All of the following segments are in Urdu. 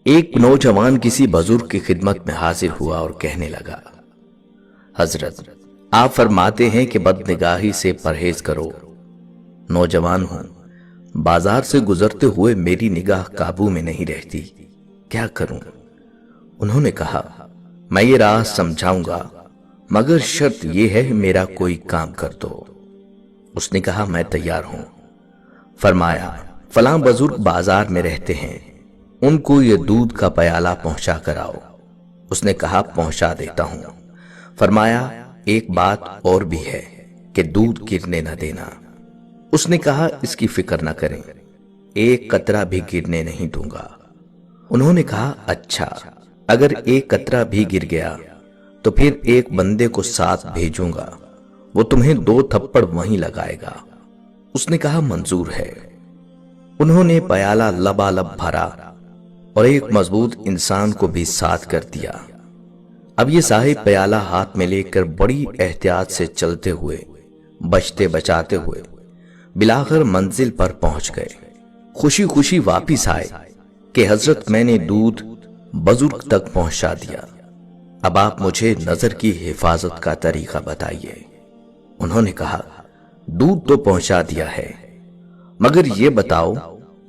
ایک نوجوان کسی بزرگ کی خدمت میں حاضر ہوا اور کہنے لگا، حضرت آپ فرماتے ہیں کہ بد نگاہی سے پرہیز کرو۔ نوجوان ہوں، بازار سے گزرتے ہوئے میری نگاہ قابو میں نہیں رہتی، کیا کروں؟ انہوں نے کہا، میں یہ راہ سمجھاؤں گا، مگر شرط یہ ہے میرا کوئی کام کر دو۔ اس نے کہا، میں تیار ہوں۔ فرمایا، فلاں بزرگ بازار میں رہتے ہیں، ان کو یہ دودھ کا پیالہ پہنچا کر آؤ۔ اس نے کہا، پہنچا دیتا ہوں۔ فرمایا، ایک بات اور بھی ہے کہ دودھ گرنے نہ دینا۔ اس نے کہا، اس کی فکر نہ کریں، ایک قطرہ بھی گرنے نہیں دوں گا۔ انہوں نے کہا، اچھا، اگر ایک قطرہ بھی گر گیا تو پھر ایک بندے کو ساتھ بھیجوں گا، وہ تمہیں 2 تھپڑ وہیں لگائے گا۔ اس نے کہا، منظور ہے۔ انہوں نے پیالہ لبالب بھرا اور ایک مضبوط انسان کو بھی ساتھ کر دیا۔ اب یہ صاحب پیالہ ہاتھ میں لے کر بڑی احتیاط سے چلتے ہوئے، بچتے بچاتے ہوئے بلاخر منزل پر پہنچ گئے۔ خوشی خوشی واپس آئے کہ حضرت میں نے دودھ بزرگ تک پہنچا دیا، اب آپ مجھے نظر کی حفاظت کا طریقہ بتائیے۔ انہوں نے کہا، دودھ تو پہنچا دیا ہے، مگر یہ بتاؤ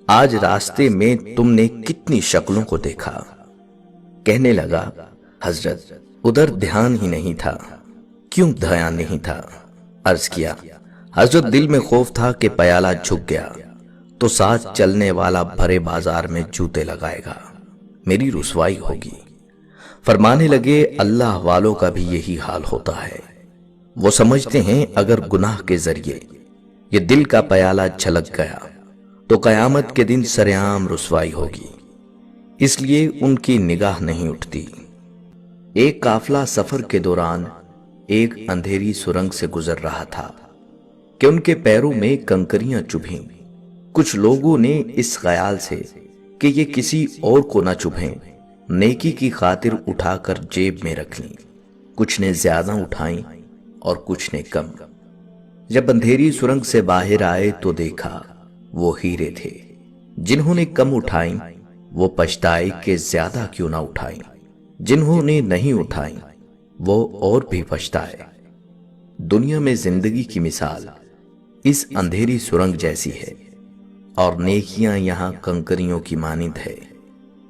آج راستے میں تم نے کتنی شکلوں کو دیکھا؟ کہنے لگا، حضرت ادھر دھیان ہی نہیں تھا۔ کیوں دھیان نہیں تھا؟ عرض کیا، حضرت دل میں خوف تھا کہ پیالہ جھک گیا تو ساتھ چلنے والا بھرے بازار میں جوتے لگائے گا، میری رسوائی ہوگی۔ فرمانے لگے، اللہ والوں کا بھی یہی حال ہوتا ہے، وہ سمجھتے ہیں اگر گناہ کے ذریعے یہ دل کا پیالہ چھلک گیا تو قیامت کے دن سرعام رسوائی ہوگی، اس لیے ان کی نگاہ نہیں اٹھتی۔ ایک قافلہ سفر کے دوران ایک اندھیری سرنگ سے گزر رہا تھا کہ ان کے پیروں میں کنکریاں چبھیں۔ کچھ لوگوں نے اس خیال سے کہ یہ کسی اور کو نہ چبھیں، نیکی کی خاطر اٹھا کر جیب میں رکھ لیں۔ کچھ نے زیادہ اٹھائیں اور کچھ نے کم۔ جب اندھیری سرنگ سے باہر آئے تو دیکھا وہ ہیرے تھے۔ جنہوں نے کم اٹھائیں وہ پچھتائے کہ زیادہ کیوں نہ اٹھائیں، جنہوں نے نہیں اٹھائیں وہ اور بھی پچھتائے۔ دنیا میں زندگی کی مثال اس اندھیری سرنگ جیسی ہے اور نیکیاں یہاں کنکریوں کی مانند ہے۔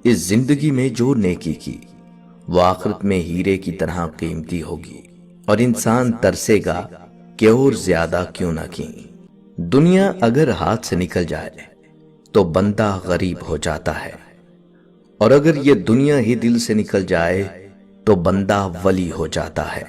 اس زندگی میں جو نیکی کی وہ آخرت میں ہیرے کی طرح قیمتی ہوگی، اور انسان ترسے گا کہ اور زیادہ کیوں نہ کی۔ دنیا اگر ہاتھ سے نکل جائے تو بندہ غریب ہو جاتا ہے، اور اگر یہ دنیا ہی دل سے نکل جائے تو بندہ ولی ہو جاتا ہے۔